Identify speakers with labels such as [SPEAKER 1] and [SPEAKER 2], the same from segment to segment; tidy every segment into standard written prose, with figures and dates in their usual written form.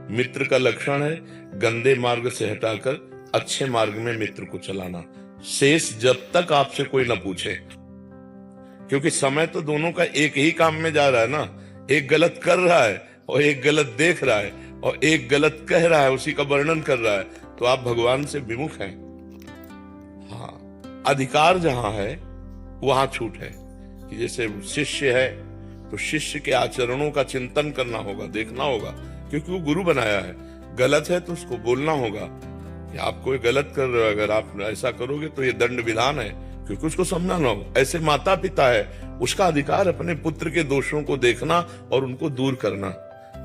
[SPEAKER 1] मित्र का लक्षण है गंदे मार्ग से हटाकर अच्छे मार्ग में मित्र को चलाना, शेष जब तक आपसे कोई ना पूछे। क्योंकि समय तो दोनों का एक ही काम में जा रहा है ना, एक गलत कर रहा है और एक गलत देख रहा है और एक गलत कह रहा है, उसी का वर्णन कर रहा है, तो आप भगवान से विमुख हैं। हाँ, अधिकार जहां है वहां छूट है। कि जैसे शिष्य है तो शिष्य के आचरणों का चिंतन करना होगा, देखना होगा, क्योंकि वो गुरु बनाया है। गलत है तो उसको बोलना होगा कि आप कोई गलत कर रहे हो, अगर आप ऐसा करोगे तो ये दंड विधान है, क्योंकि उसको समझाना होगा। ऐसे माता पिता है, उसका अधिकार अपने पुत्र के दोषों को देखना और उनको दूर करना।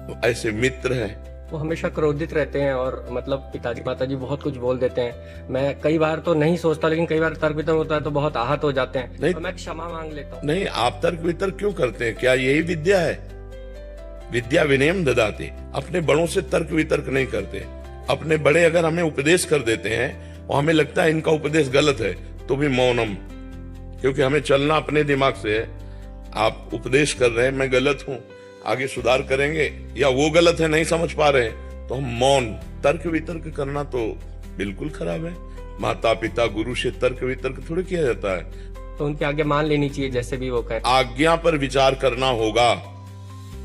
[SPEAKER 1] तो ऐसे मित्र है,
[SPEAKER 2] वो हमेशा क्रोधित रहते हैं और मतलब पिताजी माताजी बहुत कुछ बोल देते हैं। मैं कई बार तो नहीं सोचता, लेकिन कई बार तर्क वितर्क होता है तो बहुत आहत हो जाते हैं।
[SPEAKER 1] नहीं,
[SPEAKER 2] तो मैं क्षमा मांग लेता हूँ।
[SPEAKER 1] नहीं, आप तर्क वितर्क क्यों करते हैं? क्या यही विद्या है? विद्या विनयम ददाति। अपने बड़ों से तर्क वितर्क नहीं करते। अपने बड़े अगर हमें उपदेश कर देते हैं और हमें लगता है इनका उपदेश गलत है, तो भी मौनम, क्योंकि हमें चलना अपने दिमाग से है। आप उपदेश कर रहे हैं, मैं गलत हूं, आगे सुधार करेंगे, या वो गलत है नहीं समझ पा रहे हैं, तो हम मौन। तर्क वितर्क करना तो बिल्कुल खराब है। माता पिता गुरु से तर्क वितर्क थोड़ी किया जाता है।
[SPEAKER 2] तो उनकी आज्ञा मान लेनी चाहिए, जैसे भी वो कहे।
[SPEAKER 1] आज्ञा पर विचार करना होगा।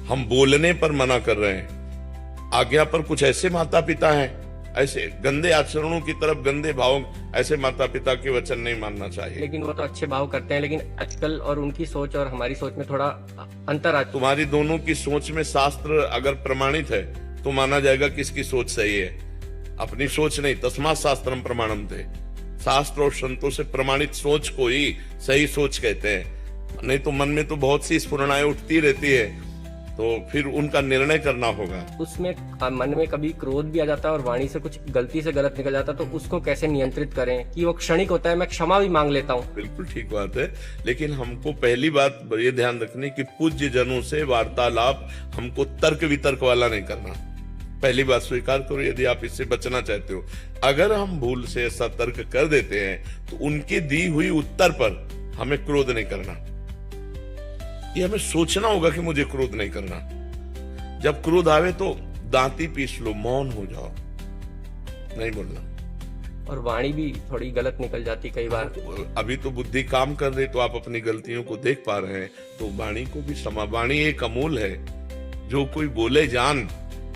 [SPEAKER 1] हम बोलने पर मना कर रहे हैं, आज्ञा पर कुछ ऐसे माता पिता हैं, ऐसे गंदे आचरणों की तरफ, गंदे भावों, ऐसे माता पिता के वचन नहीं मानना चाहिए।
[SPEAKER 2] लेकिन वो तो अच्छे भाव करते हैं, लेकिन आजकल और उनकी सोच और हमारी सोच में थोड़ा अंतर आ।
[SPEAKER 1] तुम्हारी दोनों की सोच में शास्त्र अगर प्रमाणित है तो माना जाएगा किसकी सोच सही है। अपनी सोच नहीं, तस्मात् शास्त्रम प्रमाणम थे। शास्त्र और संतों से प्रमाणित सोच को ही सही सोच कहते हैं। नहीं तो मन में तो बहुत सी स्फुरणाएं उठती रहती है, तो फिर उनका निर्णय करना होगा।
[SPEAKER 2] उसमें मन में कभी क्रोध भी आ जाता है और वाणी से कुछ गलती से गलत निकल जाता है, तो उसको कैसे नियंत्रित करें कि वो क्षणिक होता है। मैं क्षमा भी मांग लेता हूँ।
[SPEAKER 1] बिल्कुल ठीक बात है, लेकिन हमको पहली बात ये ध्यान रखनी कि पूज्य जनों से वार्तालाप हमको तर्क वितर्क वाला नहीं करना। पहली बात स्वीकार करो, यदि आप इससे बचना चाहते हो। अगर हम भूल से ऐसा तर्क कर देते हैं तो उनकी दी हुई उत्तर पर हमें क्रोध नहीं करना। ये हमें सोचना होगा कि मुझे क्रोध नहीं करना। जब क्रोध आवे तो दांती पीस लो, मौन हो जाओ, नहीं बोलना।
[SPEAKER 2] और वाणी भी थोड़ी गलत निकल जाती कई बार।
[SPEAKER 1] अभी तो बुद्धि काम कर रही, तो आप अपनी गलतियों को देख पा रहे हैं, तो वाणी को भी समा। वाणी एक अमूल है, जो कोई बोले जान,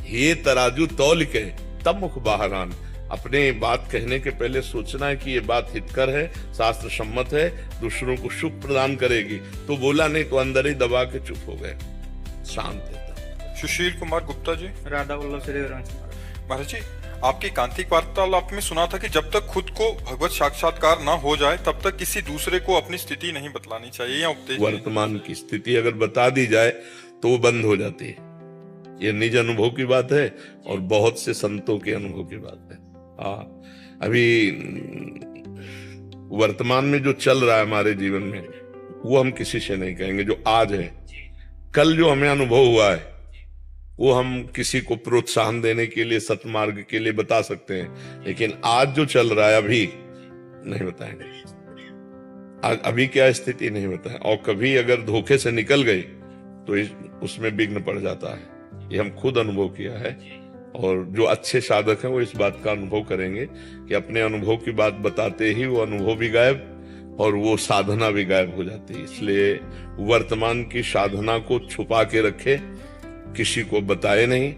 [SPEAKER 1] ये तराजू तौल के तब मुख बाहर आन। अपने बात कहने के पहले सोचना है कि ये बात हितकर है, शास्त्र सम्मत है, दूसरों को सुख प्रदान करेगी, तो बोला, नहीं तो अंदर ही दबा के चुप हो गए। शांत रहता।
[SPEAKER 3] सुशील कुमार गुप्ता जी।
[SPEAKER 4] राधा वल्लभ श्री
[SPEAKER 3] महाराज जी, आपकी कांतिक वार्तालाप में सुना था कि जब तक खुद को भगवत साक्षात्कार ना हो जाए तब तक किसी दूसरे को अपनी स्थिति नहीं बतलानी चाहिए या उपदेश।
[SPEAKER 1] वर्तमान की स्थिति अगर बता दी जाए तो वो बंद हो जाती है। ये निज अनुभव की बात है और बहुत से संतों के अनुभव की बात है। अभी वर्तमान में जो चल रहा है हमारे जीवन में, वो हम किसी से नहीं कहेंगे। जो आज है, कल जो हमें अनुभव हुआ है, वो हम किसी को प्रोत्साहन देने के लिए, सत्मार्ग के लिए बता सकते हैं, लेकिन आज जो चल रहा है अभी नहीं बताएंगे। आज अभी क्या स्थिति नहीं बताए, और कभी अगर धोखे से निकल गई तो उसमें विघ्न पड़ जाता है। ये हम खुद अनुभव किया है, और जो अच्छे साधक हैं वो इस बात का अनुभव करेंगे कि अपने अनुभव की बात बताते ही वो अनुभव भी गायब और वो साधना भी गायब हो जाती है। इसलिए वर्तमान की साधना को छुपा के रखे, किसी को बताए नहीं।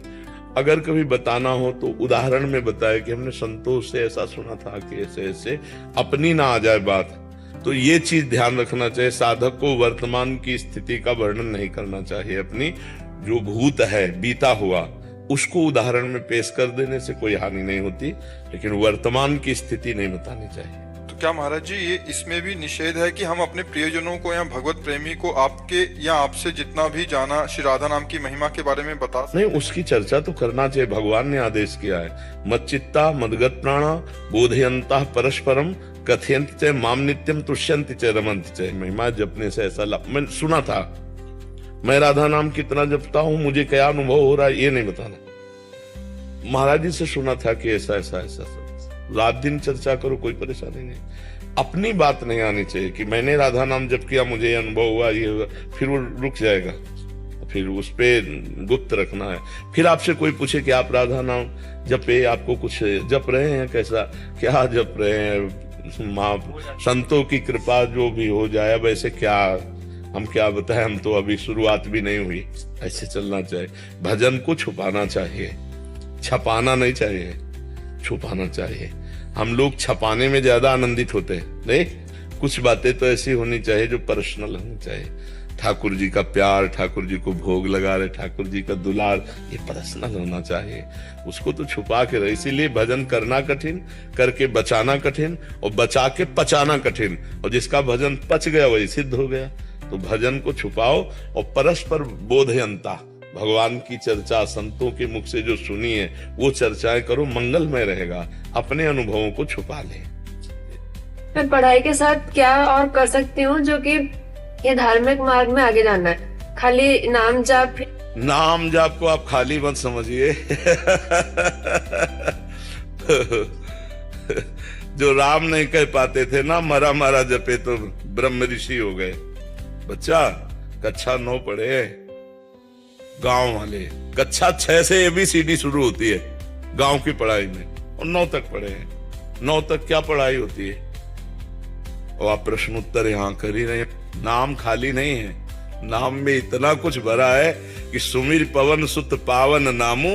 [SPEAKER 1] अगर कभी बताना हो तो उदाहरण में बताए कि हमने संतों से ऐसा सुना था कि ऐसे ऐसे, अपनी ना आ जाए बात। तो ये चीज ध्यान रखना चाहिए। साधक को वर्तमान की स्थिति का वर्णन नहीं करना चाहिए। अपनी जो भूत है, बीता हुआ, उसको उदाहरण में पेश कर देने से कोई हानि नहीं होती, लेकिन वर्तमान की स्थिति नहीं बतानी चाहिए।
[SPEAKER 3] तो क्या महाराज जी, ये इसमें भी निषेध है कि हम अपने प्रियजनों को या भगवत प्रेमी को आपके या आपसे जितना भी जाना श्री राधा नाम की महिमा के बारे में बता सकते?
[SPEAKER 1] नहीं, उसकी चर्चा तो करना चाहिए। भगवान ने आदेश किया है, मच्चित्ता मदगत प्राणा बोधयंता परस्परम कथयंत च माम नित्यम तुष्यंत च रमंत च। महिमा जपने से ऐसा लाभ मैंने सुना था। मैं राधा नाम कितना जपता हूं, मुझे क्या अनुभव हो रहा है, ये नहीं बताना। महाराज जी से सुना था कि ऐसा ऐसा ऐसा। रात दिन चर्चा करो, कोई परेशानी नहीं। अपनी बात नहीं आनी चाहिए कि मैंने राधा नाम जप किया, मुझे ये अनुभव हुआ, ये हुआ, फिर वो रुक जाएगा। फिर उस पे गुप्त रखना है। फिर आपसे कोई पूछे कि आप राधा नाम जपे, आपको कुछ जप रहे हैं, कैसा क्या जप रहे हैं, माँ संतों की कृपा जो भी हो जाए, वैसे क्या हम क्या बताएं, हम तो अभी शुरुआत भी नहीं हुई। ऐसे चलना चाहिए। भजन को छुपाना चाहिए, छपाना नहीं चाहिए, छुपाना चाहिए। हम लोग छपाने में ज्यादा आनंदित होते हैं। नहीं, कुछ बातें तो ऐसी होनी चाहिए जो पर्सनल होनी चाहिए। ठाकुर जी का प्यार, ठाकुर जी को भोग लगा रहे, ठाकुर जी का दुलार, ये पर्सनल होना चाहिए। उसको तो छुपा के रहे। इसीलिए भजन करना कठिन, करके बचाना कठिन, और बचा के पचाना कठिन। और जिसका भजन पच गया वही सिद्ध हो गया। तो भजन को छुपाओ और परस्पर बोधयंता, भगवान की चर्चा संतों के मुख से जो सुनी है वो चर्चाएं करो, मंगलमय रहेगा। अपने अनुभवों को छुपा ले।
[SPEAKER 4] मैं पढ़ाई के साथ क्या और कर सकती हूँ जो कि ये धार्मिक मार्ग में आगे जाना है? खाली नाम जाप?
[SPEAKER 1] नाम जाप को आप खाली मत समझिए। जो राम नहीं कह पाते थे ना, मरा मारा जपे तो ब्रह्म ऋषि हो गए। बच्चा कक्षा 9 पढ़े, गांव वाले कक्षा 6 से ABCD शुरू होती है गांव की पढ़ाई में, और 9 तक पढ़े हैं। 9 तक क्या पढ़ाई होती है? और आप प्रश्न उत्तर यहाँ कर ही रहे। नाम खाली नहीं है, नाम में इतना कुछ भरा है कि सुमिर पवन सुत पावन नामू,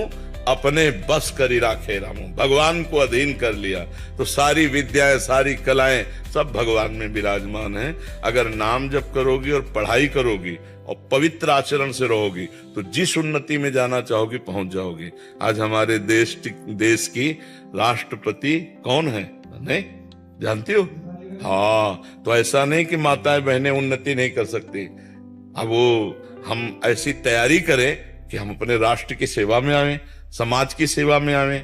[SPEAKER 1] अपने बस करी राखे रामू। भगवान को अधीन कर लिया तो सारी विद्याएं, सारी कलाएं सब भगवान में विराजमान हैं। अगर नाम जप करोगी और पढ़ाई करोगी और पवित्र आचरण से रहोगी तो जिस उन्नति में जाना चाहोगी पहुंच जाओगी। आज हमारे देश की राष्ट्रपति कौन है, नहीं जानती हो? हाँ, तो ऐसा नहीं कि माताएं बहनें उन्नति नहीं कर सकती। अब वो हम ऐसी तैयारी करें कि हम अपने राष्ट्र की सेवा में आवें, समाज की सेवा में आवें।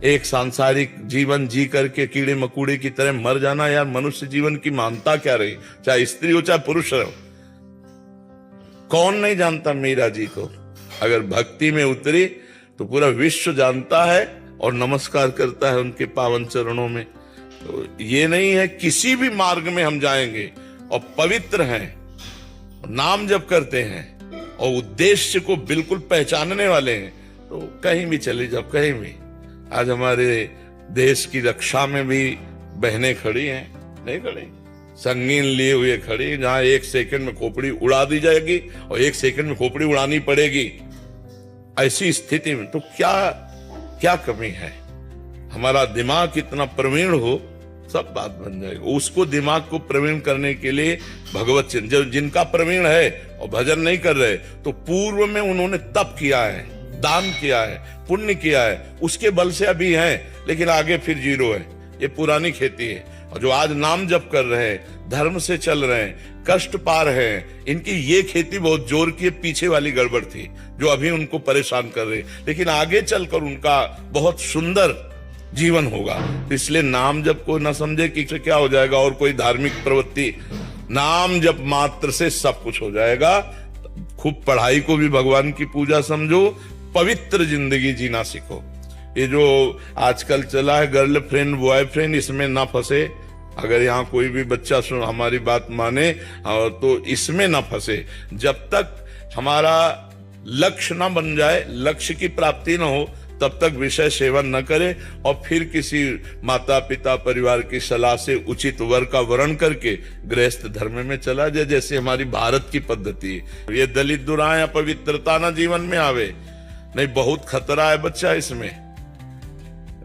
[SPEAKER 1] एक सांसारिक जीवन जी करके कीड़े मकोड़े की तरह मर जाना, यार मनुष्य जीवन की मानता क्या रही, चाहे स्त्री हो चाहे पुरुष हो। कौन नहीं जानता मीरा जी को? अगर भक्ति में उतरी तो पूरा विश्व जानता है और नमस्कार करता है उनके पावन चरणों में। तो ये नहीं है, किसी भी मार्ग में हम जाएंगे और पवित्र हैं, नाम जप करते हैं और उद्देश्य को बिल्कुल पहचानने वाले हैं, तो कहीं भी चले जाओ, कहीं भी। आज हमारे देश की रक्षा में भी बहनें खड़ी हैं, नहीं खड़ी, संगीन लिए हुए खड़ी, जहां 1 सेकंड में खोपड़ी उड़ा दी जाएगी और 1 सेकंड में खोपड़ी उड़ानी पड़ेगी। ऐसी स्थिति में तो क्या कमी है? हमारा दिमाग कितना प्रवीण हो, सब बात बन जाएगी। उसको दिमाग को प्रवीण करने के लिए भगवत चिंतन, जिनका प्रवीण है और भजन नहीं कर रहे, तो पूर्व में उन्होंने तप किया है, दान किया है, पुण्य किया है, उसके बल से अभी हैं, लेकिन आगे फिर 0 है। ये पुरानी खेती है। और जो आज नाम जप कर रहे हैं, धर्म से चल रहे हैं, कष्ट पा रहे हैं, इनकी ये खेती बहुत जोर की पीछे वाली गड़बड़ थी जो अभी उनको परेशान कर रही, लेकिन आगे चलकर उनका बहुत सुंदर जीवन होगा। इसलिए नाम जप को न समझे कि क्या हो जाएगा और कोई धार्मिक प्रवृत्ति, नाम जप मात्र से सब कुछ हो जाएगा। खूब पढ़ाई को भी भगवान की पूजा समझो, पवित्र जिंदगी जीना सीखो। ये जो आजकल चला है गर्लफ्रेंड बॉयफ्रेंड, इसमें ना फंसे। अगर यहाँ कोई भी बच्चा सुन हमारी बात माने तो इसमें ना फंसे। जब तक हमारा लक्ष्य ना बन जाए, लक्ष्य की प्राप्ति ना हो, तब तक विषय सेवन न करे और फिर किसी माता पिता परिवार की सलाह से उचित वर का वर्ण करके गृहस्थ धर्म में चला जाए, जैसे हमारी भारत की पद्धति है। ये दलित दुराएं अपवित्रता ना जीवन में आवे, नहीं बहुत खतरा है बच्चा इसमें।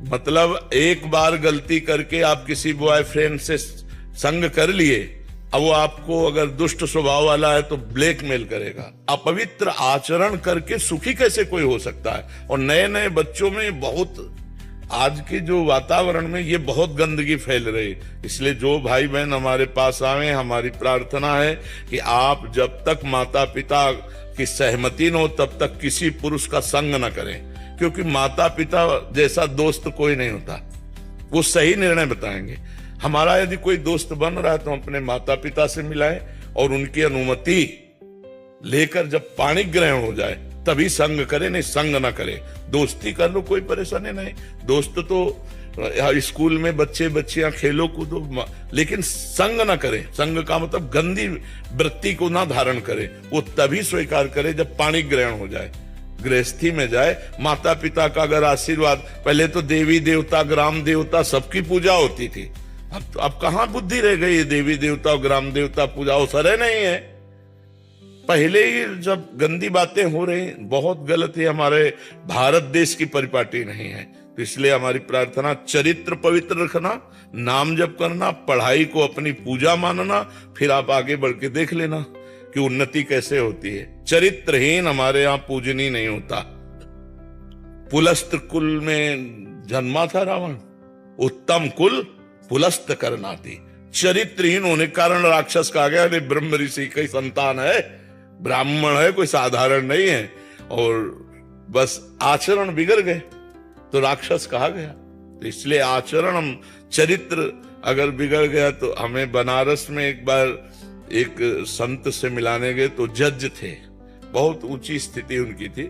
[SPEAKER 1] मतलब एक बार गलती करके आप किसी बॉयफ्रेंड से संग कर लिए, अब वो आपको अगर दुष्ट स्वभाव वाला है तो ब्लैकमेल करेगा। अपवित्र आचरण करके सुखी कैसे कोई हो सकता है? और नए नए बच्चों में बहुत, आज के जो वातावरण में ये बहुत गंदगी फैल रही। इसलिए जो भाई बहन हमारे पास आए, हमारी प्रार्थना है कि आप जब तक माता पिता की सहमति न हो तब तक किसी पुरुष का संग न करें, क्योंकि माता पिता जैसा दोस्त कोई नहीं होता, वो सही निर्णय बताएंगे। हमारा यदि कोई दोस्त बन रहा है तो अपने माता पिता से मिलाएं और उनकी अनुमति लेकर जब पाणी ग्रहण हो जाए तभी संग करें, नहीं संग ना करें। दोस्ती कर लो, कोई परेशानी नहीं। दोस्त तो स्कूल में बच्चे बच्चियां खेलो कूदो, लेकिन संग ना करें। संग का मतलब गंदी वृत्ति को ना धारण करे। वो तभी स्वीकार करे जब पाणी ग्रहण हो जाए, गृहस्थी में जाए। माता पिता का अगर आशीर्वाद, पहले तो देवी देवता ग्राम देवता सबकी पूजा होती थी, अब कहां बुद्धि रह गई है? देवी देवता ग्राम देवता पूजा अवसर नहीं है। पहले ही जब गंदी बातें हो रही, बहुत गलत है। हमारे भारत देश की परिपाटी नहीं है। तो इसलिए हमारी प्रार्थना, चरित्र पवित्र रखना, नाम जप करना, पढ़ाई को अपनी पूजा मानना, फिर आप आगे बढ़ के देख लेना कि उन्नति कैसे होती है। चरित्रहीन हमारे यहाँ पूजनीय नहीं होता। पुलस्त कुल में जन्मा था रावण, उत्तम कुल पुलस्त करनाती। चरित्रहीन होने के कारण राक्षस कहा गया, अरे ब्रह्म ऋषि की संतान है, ब्राह्मण है, कोई साधारण नहीं है। और बस आचरण बिगड़ गए तो राक्षस कहा गया। तो इसलिए आचरण, हम चरित्र अगर बिगड़ गया तो हमें बनारस में एक बार एक संत से मिलाने गए तो जज थे, बहुत ऊंची स्थिति उनकी थी।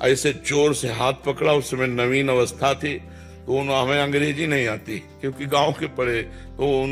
[SPEAKER 1] ऐसे चोर से हाथ पकड़ा, उस समय नवीन अवस्था थी, तो हमें अंग्रेजी नहीं आती क्योंकि गांव के पड़े, तो